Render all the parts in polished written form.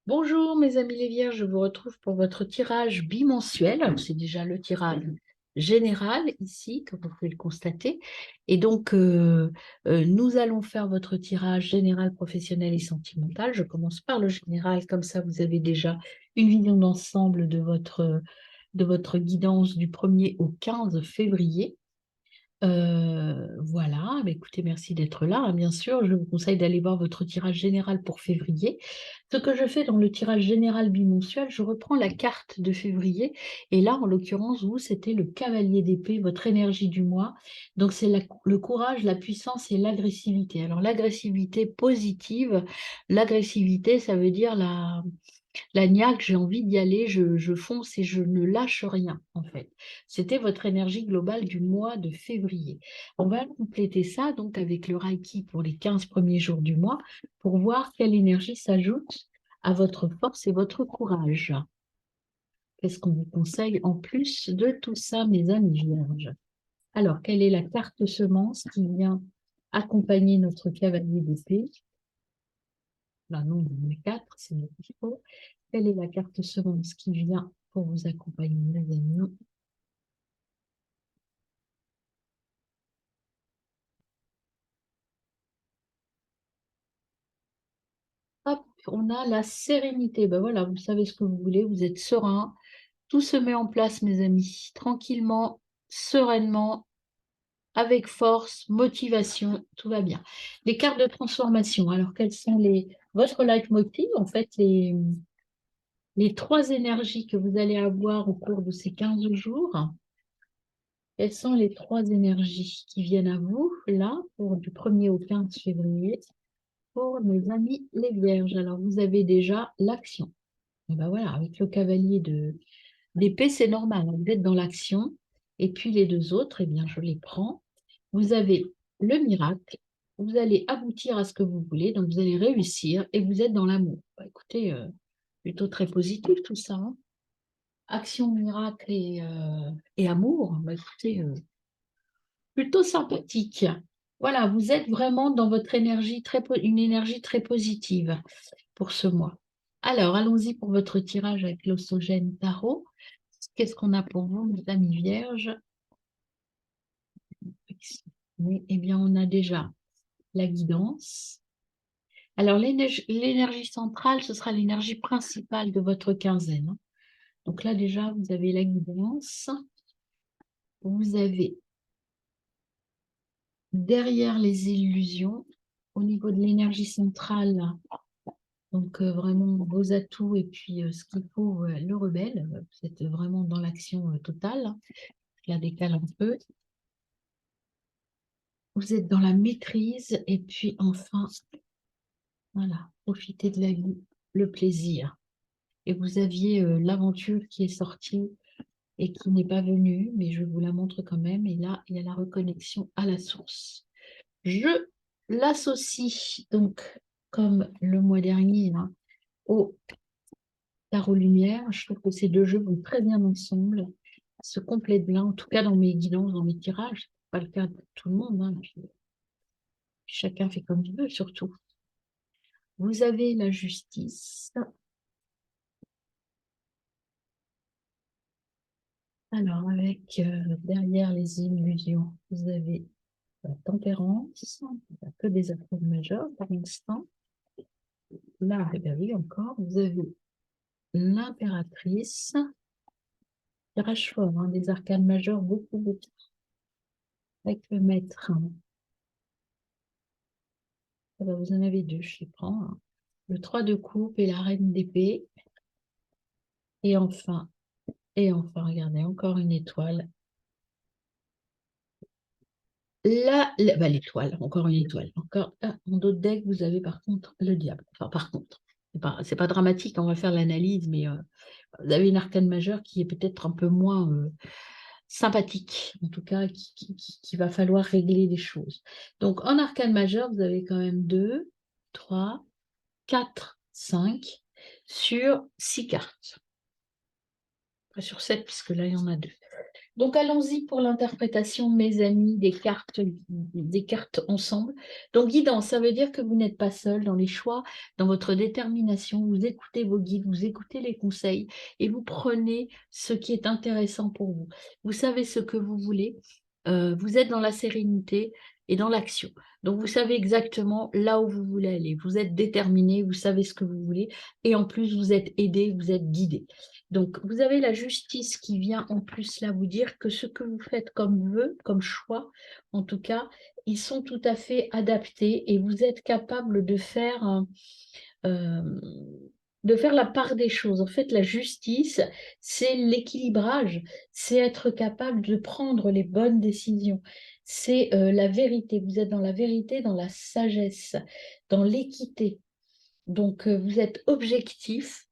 Bonjour mes amis les Vierges, je vous retrouve pour votre tirage bimensuel. C'est déjà le tirage général ici, comme vous pouvez le constater. Et donc, nous allons faire votre tirage général, professionnel et sentimental. Je commence par le général, comme ça vous avez déjà une vision d'ensemble de votre guidance du 1er au 15 février. Voilà, bah, écoutez, merci d'être là, hein. Bien sûr, je vous conseille d'aller voir votre tirage général pour février. Ce que je fais dans le tirage général bimensuel, je reprends la carte de février. Et là, en l'occurrence, vous, c'était le cavalier d'épée, votre énergie du mois. Donc, c'est le courage, la puissance et l'agressivité. Alors, l'agressivité positive, l'agressivité, ça veut dire la niaque, j'ai envie d'y aller, je fonce et je ne lâche rien, en fait. C'était votre énergie globale du mois de février. On va compléter ça donc avec le Reiki pour les 15 premiers jours du mois pour voir quelle énergie s'ajoute à votre force et votre courage. Qu'est-ce qu'on vous conseille en plus de tout ça, mes amis vierges? Alors, quelle est la carte semence qui vient accompagner notre cavalier d'épée? Là, non, il y en a 4, c'est notre faut. Quelle est la carte semence qui vient pour vous accompagner, mes amis? Hop, on a la sérénité. Ben voilà, vous savez ce que vous voulez, vous êtes serein. Tout se met en place, mes amis, tranquillement, sereinement, avec force, motivation, tout va bien. Les cartes de transformation, alors quels sont votre leitmotiv, en fait, les trois énergies que vous allez avoir au cours de ces 15 jours? Quelles sont les trois énergies qui viennent à vous, là, pour du 1er au 15 février, pour mes amis les Vierges? Alors, vous avez déjà l'action. Et ben voilà, avec le cavalier d'épée, c'est normal, hein, vous êtes dans l'action. Et puis les deux autres, eh bien, je les prends. Vous avez le miracle, vous allez aboutir à ce que vous voulez, donc vous allez réussir et vous êtes dans l'amour. Bah, écoutez, plutôt très positif tout ça, hein. Action, miracle et amour, bah, écoutez, plutôt sympathique. Voilà, vous êtes vraiment dans votre énergie, une énergie très positive pour ce mois. Alors, allons-y pour votre tirage avec l'Ossogène Tarot. Qu'est-ce qu'on a pour vous, mes amis vierges? Oui, eh bien, on a déjà la guidance. Alors, l'énergie centrale, ce sera l'énergie principale de votre quinzaine, hein. Donc là, déjà, vous avez la guidance. Vous avez derrière les illusions, au niveau de l'énergie centrale, donc vraiment vos atouts et puis ce qu'il faut, le rebelle. Vous êtes vraiment dans l'action totale, hein. Je la décale un peu. Vous êtes dans la maîtrise et puis enfin, voilà, profitez de la vie, le plaisir. Et vous aviez l'aventure qui est sortie et qui n'est pas venue, mais je vous la montre quand même. Et là, il y a la reconnexion à la source. Je l'associe donc, comme le mois dernier, hein, au tarot lumière. Je trouve que ces deux jeux vont très bien ensemble, se complètent bien, en tout cas dans mes guidances, dans mes tirages. Ce n'est pas le cas de tout le monde, hein. Puis chacun fait comme il veut, surtout. Vous avez la justice. Alors, avec derrière les illusions, vous avez la tempérance. Il n'y a que des arcanes majeures pour l'instant. Là, eh bien oui, encore, vous avez l'impératrice. Tirage fort, hein, des arcanes majeures, beaucoup, beaucoup. Avec le maître. Ah ben, vous en avez deux, je les prends, hein. Le 3 de coupe et la reine d'épée. Et enfin, regardez, encore une étoile. Là, bah, l'étoile, encore une étoile. Encore, en d'autres decks, vous avez par contre le diable. Enfin, par contre, c'est pas dramatique, on va faire l'analyse, mais vous avez une arcane majeure qui est peut-être un peu moins sympathique, en tout cas, qui va falloir régler les choses. Donc, en arcane majeure, vous avez quand même 2, 3, 4, 5 sur 6 cartes. Pas sur 7, puisque là, il y en a 2. Donc, allons-y pour l'interprétation, mes amis, des cartes ensemble. Donc, guidance, ça veut dire que vous n'êtes pas seul dans les choix, dans votre détermination. Vous écoutez vos guides, vous écoutez les conseils et vous prenez ce qui est intéressant pour vous. Vous savez ce que vous voulez. Vous êtes dans la sérénité et dans l'action. Donc, vous savez exactement là où vous voulez aller. Vous êtes déterminé, vous savez ce que vous voulez. Et en plus, vous êtes aidé, vous êtes guidé. Donc, vous avez la justice qui vient en plus là vous dire que ce que vous faites comme vœu, comme choix, en tout cas, ils sont tout à fait adaptés et vous êtes capable euh, de faire la part des choses. En fait, la justice, c'est l'équilibrage, c'est être capable de prendre les bonnes décisions. C'est la vérité. Vous êtes dans la vérité, dans la sagesse, dans l'équité. Donc, vous êtes objectif.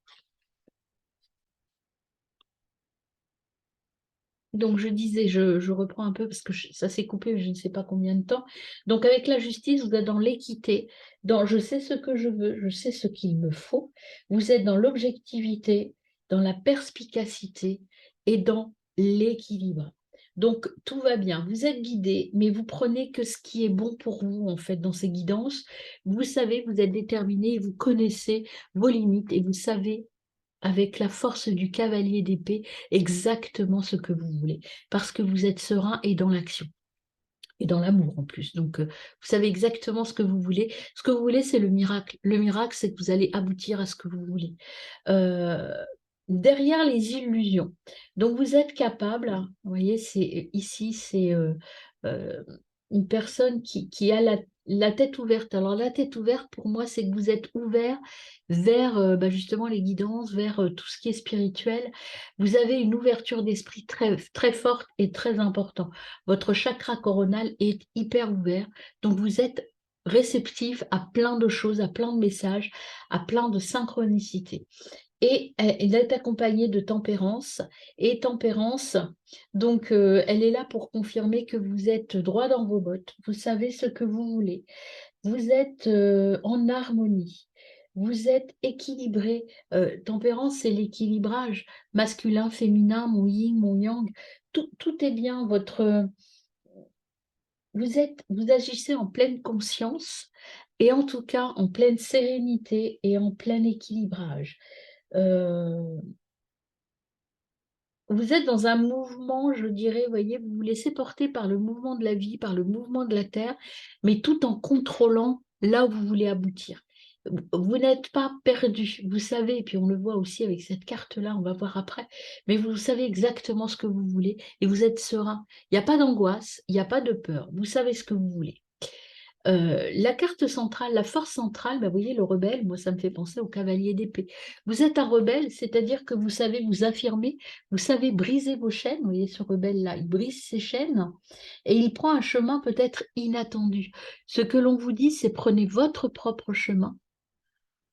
Donc, je disais, je reprends un peu parce que ça s'est coupé, je ne sais pas combien de temps. Donc, avec la justice, vous êtes dans l'équité, dans je sais ce que je veux, je sais ce qu'il me faut. Vous êtes dans l'objectivité, dans la perspicacité et dans l'équilibre. Donc, tout va bien. Vous êtes guidé, mais vous prenez que ce qui est bon pour vous, en fait, dans ces guidances. Vous savez, vous êtes déterminé, vous connaissez vos limites et vous savez avec la force du cavalier d'épée, exactement ce que vous voulez, parce que vous êtes serein et dans l'action. Et dans l'amour en plus. Donc, vous savez exactement ce que vous voulez. Ce que vous voulez, c'est le miracle. Le miracle, c'est que vous allez aboutir à ce que vous voulez. Euh, Derrière les illusions. Donc, vous êtes capable, hein, vous voyez, ici, c'est euh, une personne qui a la tête ouverte. Alors, la tête ouverte, pour moi, c'est que vous êtes ouvert vers bah, justement les guidances, vers tout ce qui est spirituel. Vous avez une ouverture d'esprit très, très forte et très importante. Votre chakra coronal est hyper ouvert, donc vous êtes réceptif à plein de choses, à plein de messages, à plein de synchronicités. Et elle est accompagnée de tempérance. Et tempérance, donc elle est là pour confirmer que vous êtes droit dans vos bottes, vous savez ce que vous voulez, vous êtes en harmonie. Vous êtes équilibré. Tempérance, c'est l'équilibrage masculin, féminin, mon yin, mon yang. Tout est bien. Vous agissez en pleine conscience et en tout cas en pleine sérénité et en plein équilibrage. Euh, Vous êtes dans un mouvement, je dirais, vous voyez, vous vous laissez porter par le mouvement de la vie, par le mouvement de la Terre, mais tout en contrôlant là où vous voulez aboutir. Vous n'êtes pas perdu, vous savez, et puis on le voit aussi avec cette carte-là, on va voir après, mais vous savez exactement ce que vous voulez et vous êtes serein. Il n'y a pas d'angoisse, il n'y a pas de peur, vous savez ce que vous voulez. La carte centrale, la force centrale, bah, vous voyez, le rebelle, moi, ça me fait penser au cavalier d'épée. Vous êtes un rebelle, c'est-à-dire que vous savez vous affirmer, vous savez briser vos chaînes. Vous voyez, ce rebelle-là, il brise ses chaînes et il prend un chemin peut-être inattendu. Ce que l'on vous dit, c'est prenez votre propre chemin.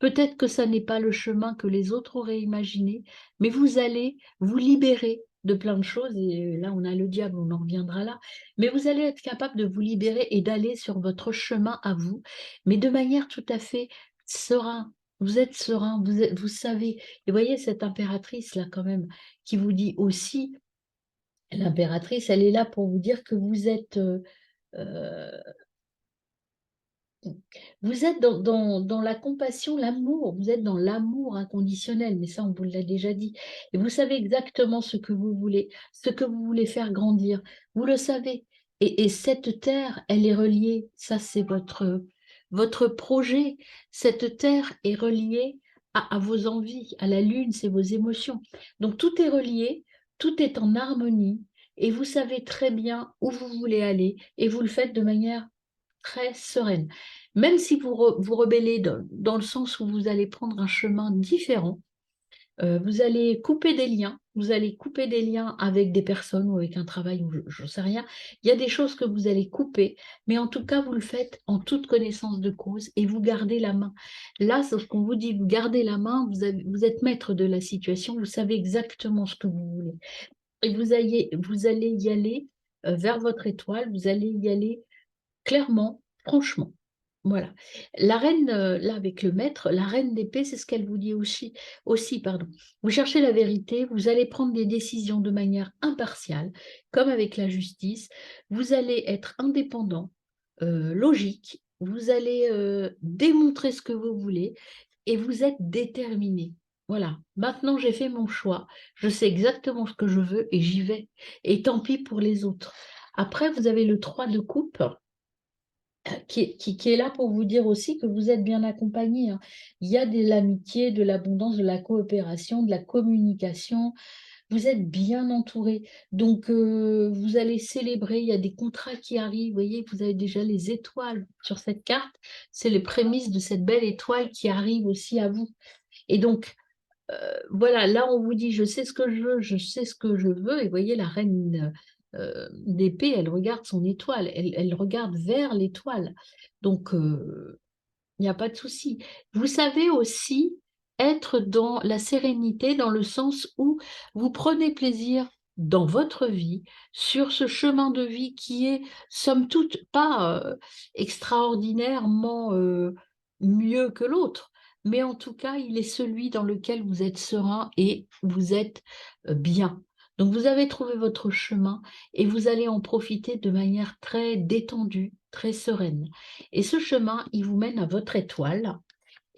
Peut-être que ça n'est pas le chemin que les autres auraient imaginé, mais vous allez vous libérer de plein de choses. Et là, on a le diable, on en reviendra là. Mais vous allez être capable de vous libérer et d'aller sur votre chemin à vous, mais de manière tout à fait serein. Vous êtes serein, vous savez. Et voyez cette impératrice-là quand même, qui vous dit aussi, l'impératrice, elle est là pour vous dire que vous êtes... euh, vous êtes dans la compassion, l'amour, vous êtes dans l'amour inconditionnel, mais ça, on vous l'a déjà dit. Et vous savez exactement ce que vous voulez, ce que vous voulez faire grandir. Vous le savez. Et cette terre, elle est reliée. Ça, c'est votre projet. Cette terre est reliée à vos envies, à la lune, c'est vos émotions. Donc, tout est relié, tout est en harmonie. Et vous savez très bien où vous voulez aller. Et vous le faites de manière très sereine. Même si vous rebellez dans le sens où vous allez prendre un chemin différent, vous allez couper des liens, vous allez couper des liens avec des personnes ou avec un travail, ou je ne sais rien. Il y a des choses que vous allez couper, mais en tout cas, vous le faites en toute connaissance de cause et vous gardez la main. Là, c'est ce qu'on vous dit, vous gardez la main, vous êtes maître de la situation, vous savez exactement ce que vous voulez. Et vous allez y aller vers votre étoile, vous allez y aller clairement, franchement. Voilà. La reine, là, avec le maître, la reine d'épée, c'est ce qu'elle vous dit aussi, pardon. Vous cherchez la vérité, vous allez prendre des décisions de manière impartiale, comme avec la justice. Vous allez être indépendant, logique, vous allez démontrer ce que vous voulez et vous êtes déterminé. Voilà. Maintenant, j'ai fait mon choix. Je sais exactement ce que je veux et j'y vais. Et tant pis pour les autres. Après, vous avez le 3 de coupe qui est là pour vous dire aussi que vous êtes bien accompagné, hein. Il y a de l'amitié, de l'abondance, de la coopération, de la communication. Vous êtes bien entouré. Donc, vous allez célébrer. Il y a des contrats qui arrivent. Vous voyez, vous avez déjà les étoiles sur cette carte. C'est les prémices de cette belle étoile qui arrive aussi à vous. Et donc, voilà, là, on vous dit, je sais ce que je veux, je sais ce que je veux. Et vous voyez, la reine d'épée, elle regarde son étoile, elle regarde vers l'étoile. Donc, il n'y a pas de souci. Vous savez aussi être dans la sérénité, dans le sens où vous prenez plaisir dans votre vie, sur ce chemin de vie qui est, somme toute, pas extraordinairement mieux que l'autre, mais en tout cas, il est celui dans lequel vous êtes serein et vous êtes bien. Donc, vous avez trouvé votre chemin et vous allez en profiter de manière très détendue, très sereine. Et ce chemin, il vous mène à votre étoile.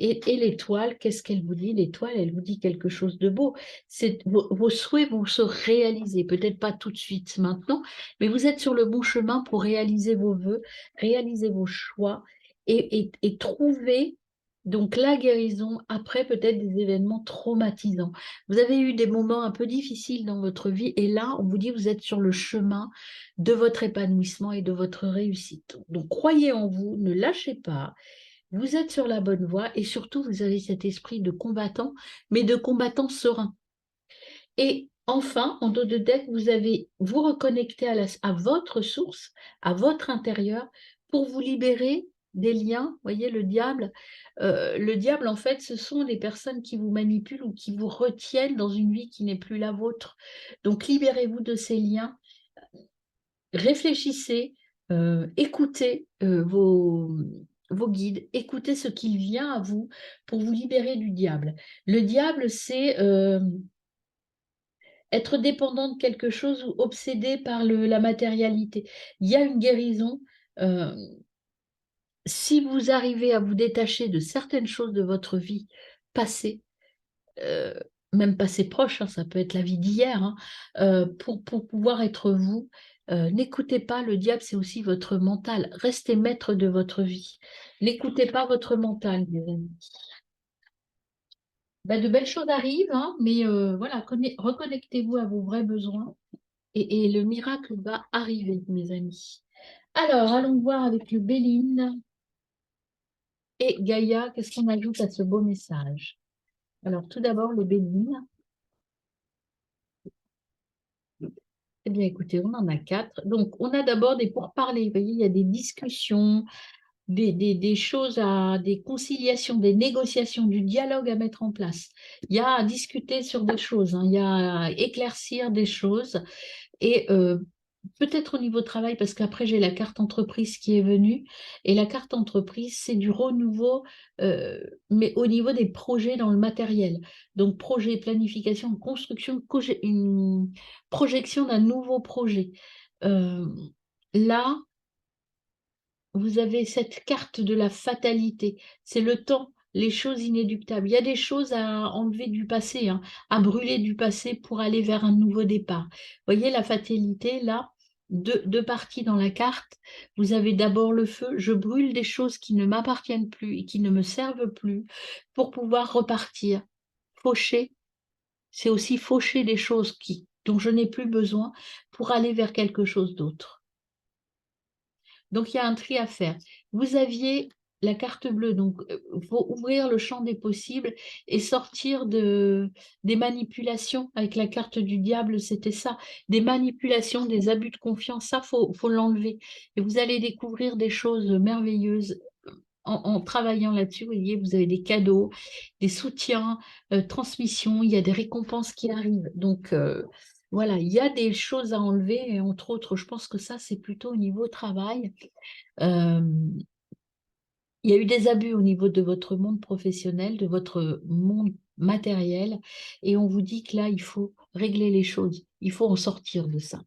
Et l'étoile, qu'est-ce qu'elle vous dit? L'étoile, elle vous dit quelque chose de beau. C'est vos souhaits vont se réaliser, peut-être pas tout de suite maintenant, mais vous êtes sur le bon chemin pour réaliser vos vœux, réaliser vos choix et trouver donc la guérison après peut-être des événements traumatisants. Vous avez eu des moments un peu difficiles dans votre vie et là, on vous dit vous êtes sur le chemin de votre épanouissement et de votre réussite. Donc croyez en vous, ne lâchez pas. Vous êtes sur la bonne voie et surtout, vous avez cet esprit de combattant, mais de combattant serein. Et enfin, en dos de deck, vous avez vous reconnecter à votre source, à votre intérieur, pour vous libérer des liens. Voyez, le diable, en fait, ce sont les personnes qui vous manipulent ou qui vous retiennent dans une vie qui n'est plus la vôtre. Donc, libérez-vous de ces liens, réfléchissez, écoutez vos guides, écoutez ce qu'il vient à vous pour vous libérer du diable. Le diable, c'est être dépendant de quelque chose ou obsédé par la matérialité. Il y a une guérison. euh, Si vous arrivez à vous détacher de certaines choses de votre vie passée, euh, même passé proche, hein, ça peut être la vie d'hier, hein, pour pouvoir être vous. N'écoutez pas le diable, c'est aussi votre mental. Restez maître de votre vie. N'écoutez pas votre mental, mes amis. Ben, de belles choses arrivent, hein, mais voilà, reconnectez-vous à vos vrais besoins et le miracle va arriver, mes amis. Alors, allons voir avec le Béline et Gaïa, qu'est-ce qu'on ajoute à ce beau message? Alors, tout d'abord, le Béline. Eh bien, écoutez, on en a quatre. Donc, on a d'abord des pourparlers. Vous voyez, il y a des discussions, des choses des conciliations, des négociations, du dialogue à mettre en place. Il y a à discuter sur des choses, hein. Il y a à éclaircir des choses. Et peut-être au niveau travail, parce qu'après j'ai la carte entreprise qui est venue, et la carte entreprise, c'est du renouveau, euh, mais au niveau des projets dans le matériel. Donc projet, planification, construction, une projection d'un nouveau projet. Euh, Là, vous avez cette carte de la fatalité. C'est le temps, les choses inéluctables. Il y a des choses à enlever du passé, hein, à brûler du passé pour aller vers un nouveau départ. Vous voyez la fatalité, là, deux parties dans la carte. Vous avez d'abord le feu. Je brûle des choses qui ne m'appartiennent plus et qui ne me servent plus pour pouvoir repartir. Faucher, c'est aussi faucher des choses dont je n'ai plus besoin pour aller vers quelque chose d'autre. Donc, il y a un tri à faire. Vous aviez la carte bleue, donc il faut ouvrir le champ des possibles et sortir des manipulations. Avec la carte du diable, c'était ça. Des manipulations, des abus de confiance, ça, faut l'enlever. Et vous allez découvrir des choses merveilleuses en travaillant là-dessus. Vous voyez, vous avez des cadeaux, des soutiens, transmissions, il y a des récompenses qui arrivent. Donc, voilà, il y a des choses à enlever, et entre autres, je pense que ça, c'est plutôt au niveau travail. Euh, Il y a eu des abus au niveau de votre monde professionnel, de votre monde matériel, et on vous dit que là, il faut régler les choses, il faut en sortir de ça.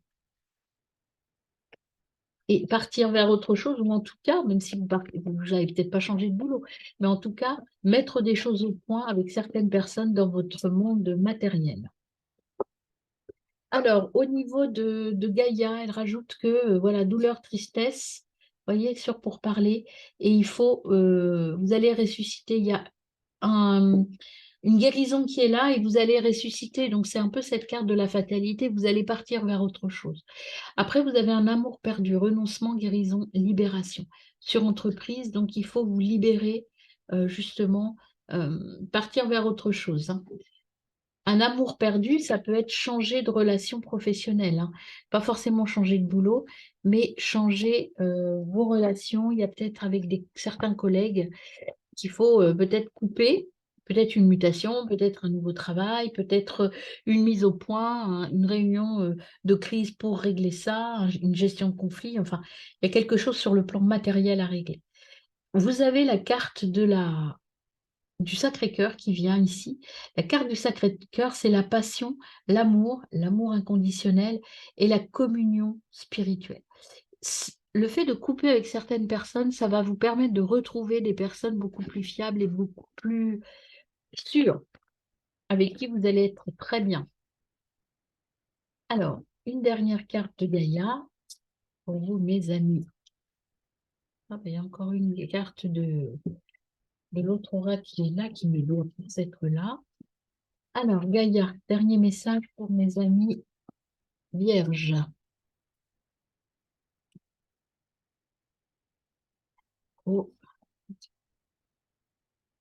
Et partir vers autre chose, ou en tout cas, même si vous n'avez peut-être pas changé de boulot, mais en tout cas, mettre des choses au point avec certaines personnes dans votre monde matériel. Alors, au niveau de Gaïa, elle rajoute que, voilà, douleur, tristesse, voyez, sur pour parler, et il faut, vous allez ressusciter, il y a une guérison qui est là et vous allez ressusciter, donc c'est un peu cette carte de la fatalité, vous allez partir vers autre chose. Après, vous avez un amour perdu, renoncement, guérison, libération. Sur entreprise, donc il faut vous libérer, justement, partir vers autre chose, hein. Un amour perdu, ça peut être changer de relation professionnelle, hein. Pas forcément changer de boulot, mais changer vos relations. Il y a peut-être avec certains collègues qu'il faut peut-être couper, peut-être une mutation, peut-être un nouveau travail, peut-être une mise au point, une réunion de crise pour régler ça, une gestion de conflit. Enfin, il y a quelque chose sur le plan matériel à régler. Vous avez la carte du Sacré-Cœur qui vient ici. La carte du Sacré-Cœur, c'est la passion, l'amour inconditionnel et la communion spirituelle. Le fait de couper avec certaines personnes, ça va vous permettre de retrouver des personnes beaucoup plus fiables et beaucoup plus sûres, avec qui vous allez être très bien. Alors, une dernière carte de Gaïa pour vous, mes amis. Ah, ben, il y a encore une carte de l'autre oracle qui est là, qui me doit être là. Alors, Gaïa, dernier message pour mes amis vierges. Oh,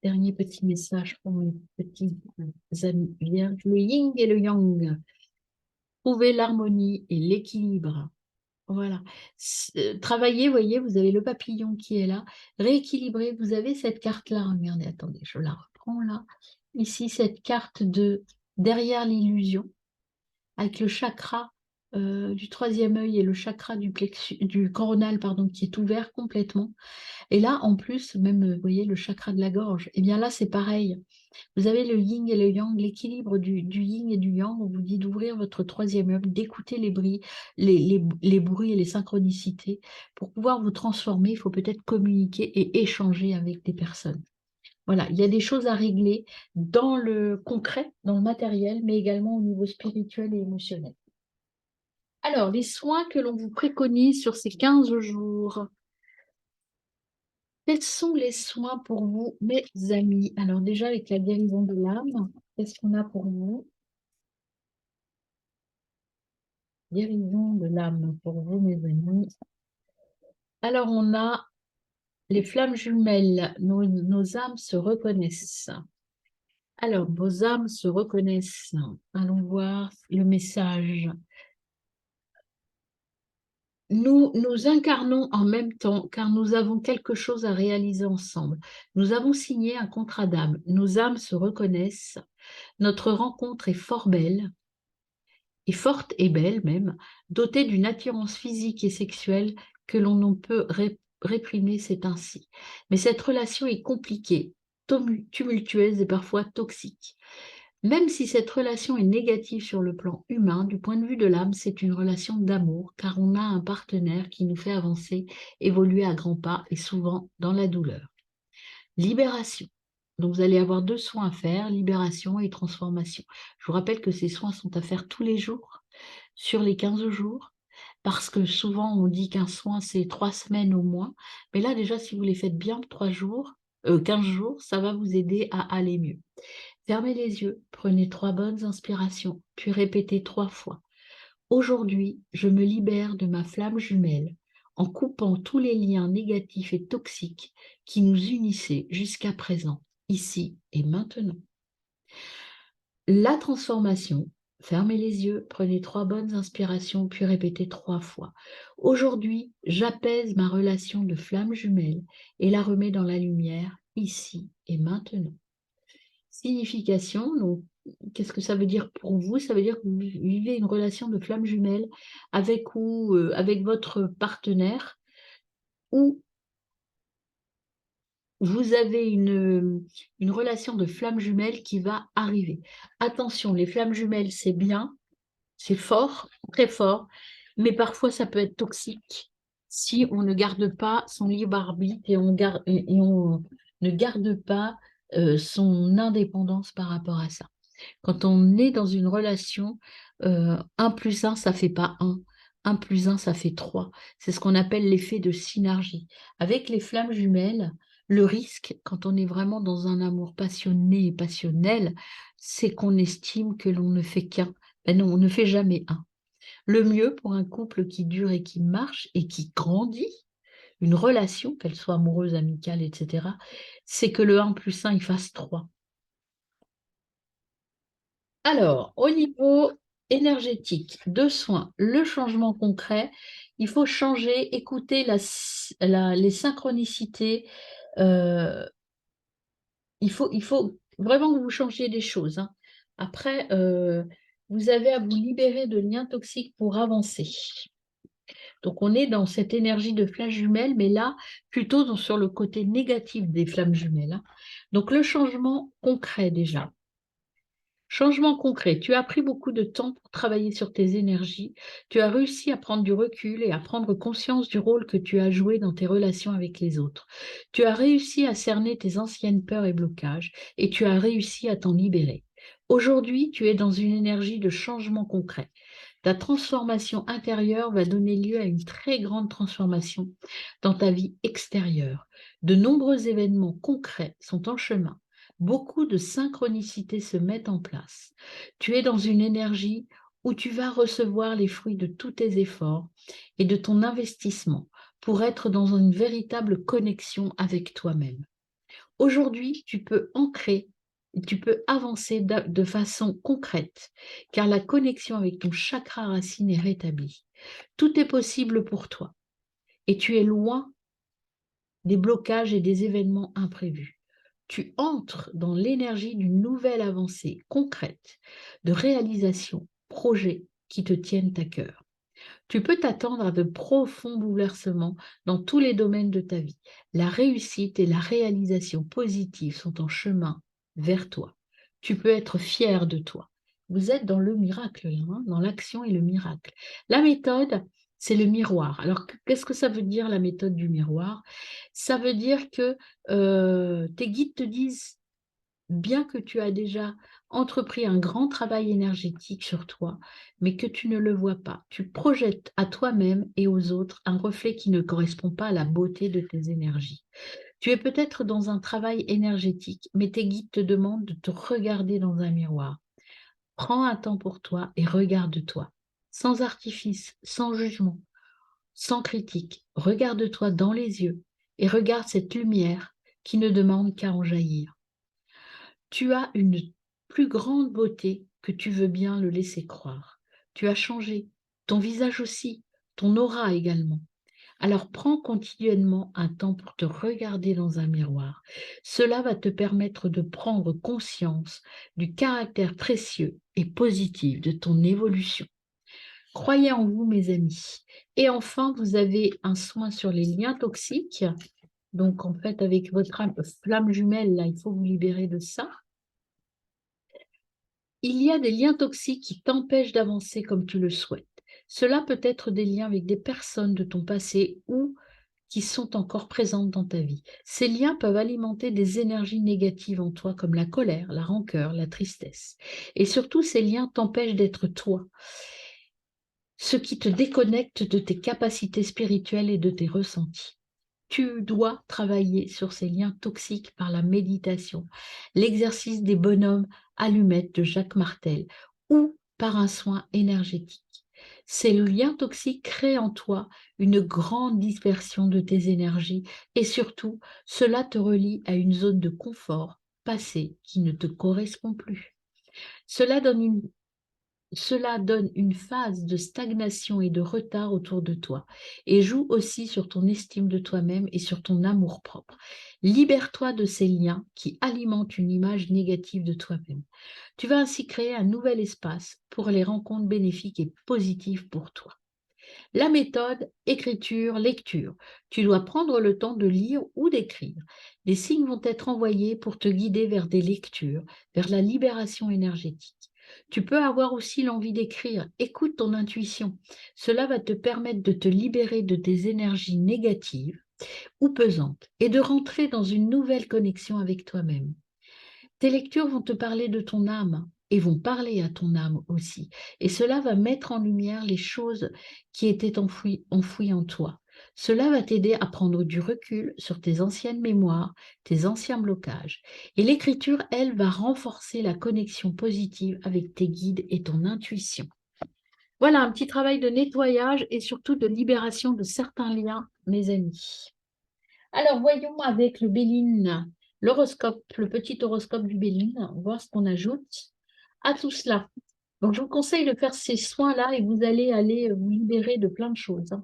dernier petit message pour mes petits amis vierges. Le yin et le yang. Trouver l'harmonie et l'équilibre. Voilà. Travaillez, voyez, vous avez le papillon qui est là. Rééquilibrer, vous avez cette carte-là. Regardez, attendez, je la reprends là. Ici, cette carte de derrière l'illusion, avec le chakra du troisième œil et le chakra du coronal, pardon, qui est ouvert complètement. Et là, en plus, même, vous voyez, le chakra de la gorge, et bien là, c'est pareil. Vous avez le yin et le yang, l'équilibre du yin et du yang. On vous dit d'ouvrir votre troisième œil, d'écouter les bruits, les bruits et les synchronicités. Pour pouvoir vous transformer, il faut peut-être communiquer et échanger avec des personnes. Voilà, il y a des choses à régler dans le concret, dans le matériel, mais également au niveau spirituel et émotionnel. Alors, les soins que l'on vous préconise sur ces 15 jours. Quels sont les soins pour vous, mes amis? Alors déjà, avec la guérison de l'âme, qu'est-ce qu'on a pour vous? Guérison de l'âme pour vous, mes amis. Alors, on a les flammes jumelles. Nos âmes se reconnaissent. Alors, vos âmes se reconnaissent. Allons voir le message. Nous nous incarnons en même temps car nous avons quelque chose à réaliser ensemble. Nous avons signé un contrat d'âme. Nos âmes se reconnaissent. Notre rencontre est fort belle. Et forte et belle même, dotée d'une attirance physique et sexuelle que l'on ne peut réprimer, c'est ainsi. Mais cette relation est compliquée, tumultueuse et parfois toxique. Même si cette relation est négative sur le plan humain, du point de vue de l'âme, c'est une relation d'amour, car on a un partenaire qui nous fait avancer, évoluer à grands pas et souvent dans la douleur. Libération. Donc, vous allez avoir 2 soins à faire, libération et transformation. Je vous rappelle que ces soins sont à faire tous les jours, sur les 15 jours, parce que souvent on dit qu'un soin, c'est 3 semaines au moins. Mais là, déjà, si vous les faites bien 3 jours, 15 jours, ça va vous aider à aller mieux. Fermez les yeux, prenez 3 bonnes inspirations, puis répétez 3 fois. Aujourd'hui, je me libère de ma flamme jumelle en coupant tous les liens négatifs et toxiques qui nous unissaient jusqu'à présent, ici et maintenant. La transformation, fermez les yeux, prenez 3 bonnes inspirations, puis répétez 3 fois. Aujourd'hui, j'apaise ma relation de flamme jumelle et la remets dans la lumière, ici et maintenant. Signification, donc, qu'est-ce que ça veut dire pour vous? Ça veut dire que vous vivez une relation de flamme jumelle avec votre partenaire ou vous avez une relation de flamme jumelle qui va arriver. Attention, les flammes jumelles, c'est bien, c'est fort, très fort, mais parfois ça peut être toxique si on ne garde pas son libre arbitre et on ne garde pas son indépendance par rapport à ça. Quand on est dans une relation, 1 plus 1, ça fait pas 1. 1 plus 1, ça fait 3. C'est ce qu'on appelle l'effet de synergie. Avec les flammes jumelles, le risque, quand on est vraiment dans un amour passionné et passionnel, c'est qu'on estime que l'on ne fait qu'un. Ben non, on ne fait jamais un. Le mieux pour un couple qui dure et qui marche et qui grandit, une relation, qu'elle soit amoureuse, amicale, etc., c'est que le 1 plus 1, il fasse 3. Alors, au niveau énergétique, de soins, le changement concret, il faut changer, écouter les synchronicités. euh, il faut vraiment que vous changiez des choses, hein. Après, vous avez à vous libérer de liens toxiques pour avancer. Donc, on est dans cette énergie de flamme jumelle, mais là, plutôt sur le côté négatif des flammes jumelles, hein. Donc, le changement concret déjà. Changement concret, tu as pris beaucoup de temps pour travailler sur tes énergies, tu as réussi à prendre du recul et à prendre conscience du rôle que tu as joué dans tes relations avec les autres. Tu as réussi à cerner tes anciennes peurs et blocages et tu as réussi à t'en libérer. Aujourd'hui, tu es dans une énergie de changement concret. Ta transformation intérieure va donner lieu à une très grande transformation dans ta vie extérieure. De nombreux événements concrets sont en chemin. Beaucoup de synchronicités se mettent en place. Tu es dans une énergie où tu vas recevoir les fruits de tous tes efforts et de ton investissement pour être dans une véritable connexion avec toi-même. Aujourd'hui, tu peux ancrer, tu peux avancer de façon concrète, car la connexion avec ton chakra racine est rétablie. Tout est possible pour toi et tu es loin des blocages et des événements imprévus. Tu entres dans l'énergie d'une nouvelle avancée concrète, de réalisation, projets qui te tiennent à cœur. Tu peux t'attendre à de profonds bouleversements dans tous les domaines de ta vie. La réussite et la réalisation positive sont en chemin vers toi. Tu peux être fier de toi. Vous êtes dans le miracle, là, hein, dans l'action et le miracle. La méthode, c'est le miroir. Alors, qu'est-ce que ça veut dire la méthode du miroir? Ça veut dire que tes guides te disent, bien que tu as déjà entrepris un grand travail énergétique sur toi, mais que tu ne le vois pas, tu projettes à toi-même et aux autres un reflet qui ne correspond pas à la beauté de tes énergies. Tu es peut-être dans un travail énergétique, mais tes guides te demandent de te regarder dans un miroir. Prends un temps pour toi et regarde-toi, sans artifice, sans jugement, sans critique. Regarde-toi dans les yeux et regarde cette lumière qui ne demande qu'à en jaillir. Tu as une plus grande beauté que tu veux bien le laisser croire. Tu as changé, ton visage aussi, ton aura également. Alors prends continuellement un temps pour te regarder dans un miroir. Cela va te permettre de prendre conscience du caractère précieux et positif de ton évolution. Croyez en vous, mes amis. Et enfin, vous avez un soin sur les liens toxiques. Donc, en fait, avec votre flamme jumelle, là, il faut vous libérer de ça. Il y a des liens toxiques qui t'empêchent d'avancer comme tu le souhaites. Cela peut être des liens avec des personnes de ton passé ou qui sont encore présentes dans ta vie. Ces liens peuvent alimenter des énergies négatives en toi comme la colère, la rancœur, la tristesse. Et surtout, ces liens t'empêchent d'être toi, ce qui te déconnecte de tes capacités spirituelles et de tes ressentis. Tu dois travailler sur ces liens toxiques par la méditation, l'exercice des bonhommes allumettes de Jacques Martel ou par un soin énergétique. Ces liens toxiques créent en toi une grande dispersion de tes énergies et surtout, cela te relie à une zone de confort passé qui ne te correspond plus. Cela donne une phase de stagnation et de retard autour de toi et joue aussi sur ton estime de toi-même et sur ton amour-propre. Libère-toi de ces liens qui alimentent une image négative de toi-même. Tu vas ainsi créer un nouvel espace pour les rencontres bénéfiques et positives pour toi. La méthode, écriture, lecture. Tu dois prendre le temps de lire ou d'écrire. Des signes vont être envoyés pour te guider vers des lectures, vers la libération énergétique. Tu peux avoir aussi l'envie d'écrire. Écoute ton intuition. Cela va te permettre de te libérer de tes énergies négatives ou pesantes et de rentrer dans une nouvelle connexion avec toi-même. Tes lectures vont te parler de ton âme et vont parler à ton âme aussi. Et cela va mettre en lumière les choses qui étaient enfouies en toi. Cela va t'aider à prendre du recul sur tes anciennes mémoires, tes anciens blocages. Et l'écriture, elle, va renforcer la connexion positive avec tes guides et ton intuition. Voilà un petit travail de nettoyage et surtout de libération de certains liens, mes amis. Alors, voyons avec le Béline, l'horoscope, le petit horoscope du Béline, voir ce qu'on ajoute à tout cela. Donc, je vous conseille de faire ces soins-là et vous allez aller vous libérer de plein de choses, hein.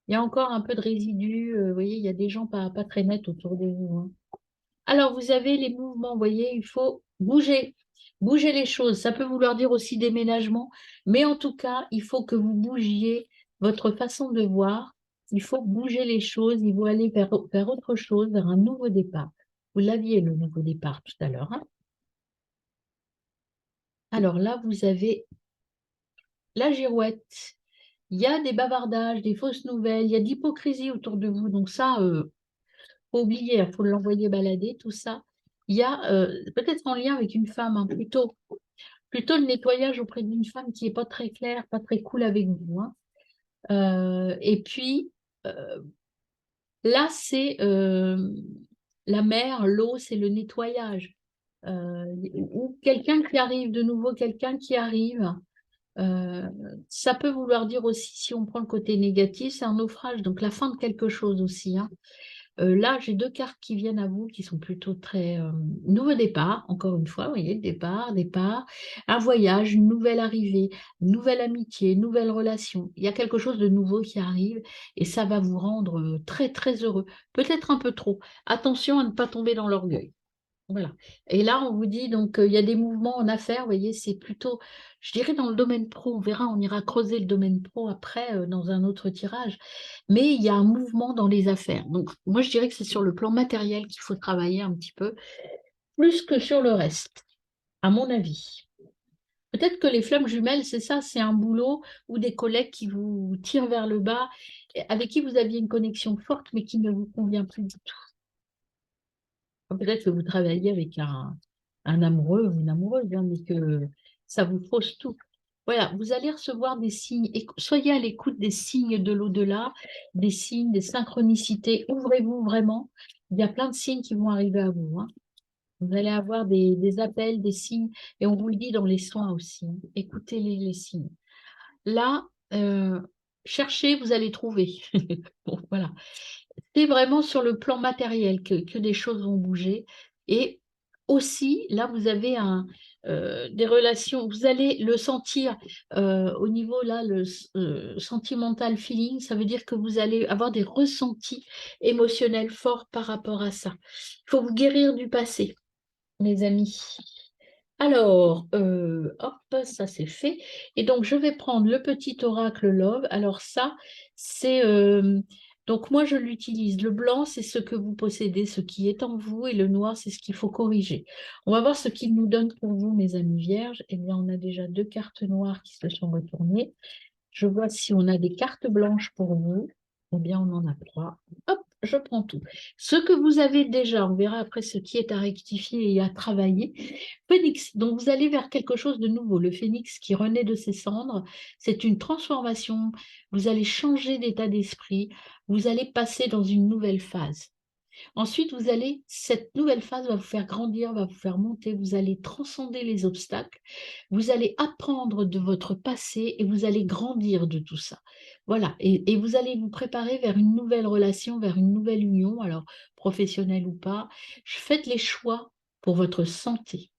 Il y a encore un peu de résidus, vous voyez, il y a des gens pas très nets autour de vous, hein. Alors, vous avez les mouvements, vous voyez, il faut bouger, bouger les choses. Ça peut vouloir dire aussi déménagement, mais en tout cas, il faut que vous bougiez votre façon de voir. Il faut bouger les choses, il faut aller vers autre chose, vers un nouveau départ. Vous l'aviez, le nouveau départ, tout à l'heure, hein. Alors là, vous avez la girouette. Il y a des bavardages, des fausses nouvelles, il y a de l'hypocrisie autour de vous. Donc ça, faut oublier, il faut l'envoyer balader, tout ça. Il y a peut-être en lien avec une femme, hein, plutôt le nettoyage auprès d'une femme qui n'est pas très claire, pas très cool avec vous, hein. Et puis, euh, là, c'est la mer, l'eau, c'est le nettoyage. Ou quelqu'un qui arrive, de nouveau quelqu'un qui arrive. Euh, Ça peut vouloir dire aussi, si on prend le côté négatif, c'est un naufrage, donc la fin de quelque chose aussi, hein. Là, j'ai deux cartes qui viennent à vous qui sont plutôt très nouveau départ, encore une fois, vous voyez, départ, un voyage, une nouvelle arrivée, une nouvelle amitié, une nouvelle relation. Il y a quelque chose de nouveau qui arrive et ça va vous rendre très, très heureux. Peut-être un peu trop. Attention à ne pas tomber dans l'orgueil. Voilà. Et là, on vous dit, donc, il y a des mouvements en affaires, vous voyez, c'est plutôt, je dirais, dans le domaine pro. On verra, on ira creuser le domaine pro après, dans un autre tirage. Mais il y a un mouvement dans les affaires. Donc, moi, je dirais que c'est sur le plan matériel qu'il faut travailler un petit peu, plus que sur le reste, à mon avis. Peut-être que les flammes jumelles, c'est ça, c'est un boulot ou des collègues qui vous tirent vers le bas, avec qui vous aviez une connexion forte, mais qui ne vous convient plus du tout. Peut-être que vous travaillez avec un amoureux ou une amoureuse, hein, mais que ça vous fausse tout. Voilà, vous allez recevoir des signes. Soyez à l'écoute des signes de l'au-delà, des signes, des synchronicités. Ouvrez-vous vraiment. Il y a plein de signes qui vont arriver à vous, hein. Vous allez avoir des appels, des signes, et on vous le dit dans les soins aussi, hein. Écoutez les signes. Là, cherchez, vous allez trouver. Bon, voilà. C'est vraiment sur le plan matériel que des choses vont bouger. Et aussi, là, vous avez des relations, vous allez le sentir au niveau, là, le sentimental feeling, ça veut dire que vous allez avoir des ressentis émotionnels forts par rapport à ça. Il faut vous guérir du passé, mes amis. Alors, hop, ça c'est fait. Et donc, je vais prendre le petit oracle Love. Alors ça, c'est... donc, moi, je l'utilise. Le blanc, c'est ce que vous possédez, ce qui est en vous, et le noir, c'est ce qu'il faut corriger. On va voir ce qu'il nous donne pour vous, mes amis vierges. Eh bien, on a déjà deux cartes noires qui se sont retournées. Je vois si on a des cartes blanches pour vous. Eh bien, on en a trois. Hop, je prends tout. Ce que vous avez déjà, on verra après ce qui est à rectifier et à travailler. Phénix, donc vous allez vers quelque chose de nouveau. Le phénix qui renaît de ses cendres, c'est une transformation. Vous allez changer d'état d'esprit. Vous allez passer dans une nouvelle phase. Ensuite, cette nouvelle phase va vous faire grandir, va vous faire monter, vous allez transcender les obstacles, vous allez apprendre de votre passé et vous allez grandir de tout ça. Voilà, et vous allez vous préparer vers une nouvelle relation, vers une nouvelle union, alors professionnelle ou pas. Faites les choix pour votre santé.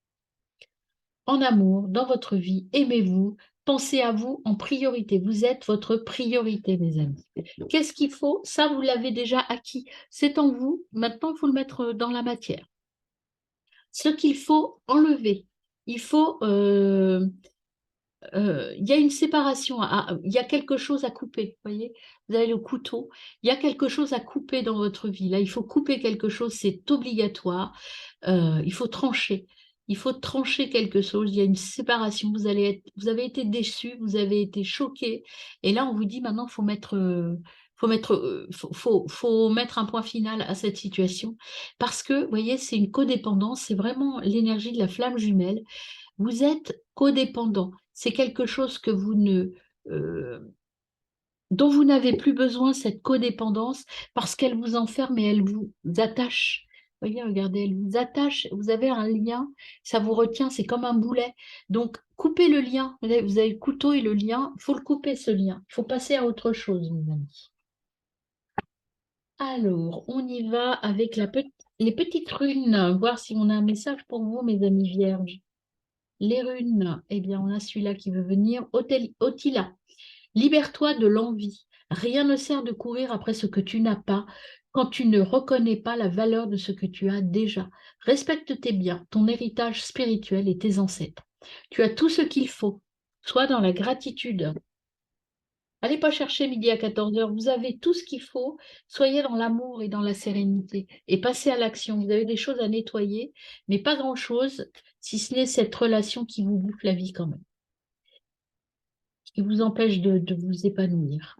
En amour, dans votre vie, aimez-vous, pensez à vous en priorité. Vous êtes votre priorité, mes amis. Qu'est-ce qu'il faut? Ça, vous l'avez déjà acquis. C'est en vous. Maintenant, il faut le mettre dans la matière. Ce qu'il faut enlever. Il faut il y a une séparation, il y a quelque chose à couper, vous voyez? Vous avez le couteau, il y a quelque chose à couper dans votre vie. Là, il faut couper quelque chose, c'est obligatoire. Il faut trancher. Il faut trancher quelque chose. Il y a une séparation. Vous avez été déçu, vous avez été choqué. Et là, on vous dit maintenant, faut mettre un point final à cette situation. Parce que, vous voyez, c'est une codépendance. C'est vraiment l'énergie de la flamme jumelle. Vous êtes codépendant. C'est quelque chose que vous ne, euh, dont vous n'avez plus besoin, cette codépendance, parce qu'elle vous enferme et elle vous attache. Voyez, regardez, elle vous attache, vous avez un lien, ça vous retient, c'est comme un boulet. Donc, coupez le lien. Vous avez le couteau et le lien, il faut le couper, ce lien. Il faut passer à autre chose, mes amis. Alors, on y va avec les petites runes, voir si on a un message pour vous, mes amis vierges. Les runes, eh bien, on a celui-là qui veut venir. Otila, libère-toi de l'envie. Rien ne sert de courir après ce que tu n'as pas quand tu ne reconnais pas la valeur de ce que tu as déjà. Respecte tes biens, ton héritage spirituel et tes ancêtres. Tu as tout ce qu'il faut. Sois dans la gratitude. Allez pas chercher midi à 14 heures. Vous avez tout ce qu'il faut. Soyez dans l'amour et dans la sérénité. Et passez à l'action. Vous avez des choses à nettoyer, mais pas grand-chose, si ce n'est cette relation qui vous bouffe la vie quand même, qui vous empêche de vous épanouir.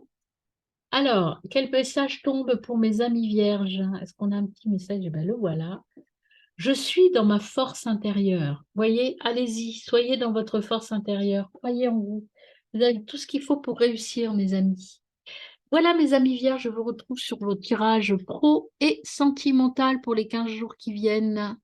Alors, quel message tombe pour mes amis vierges? Est-ce qu'on a un petit message? Eh ben, le voilà. Je suis dans ma force intérieure. Voyez, allez-y, soyez dans votre force intérieure. Croyez en vous. Vous avez tout ce qu'il faut pour réussir, mes amis. Voilà, mes amis vierges, je vous retrouve sur vos tirages pro et sentimental pour les 15 jours qui viennent.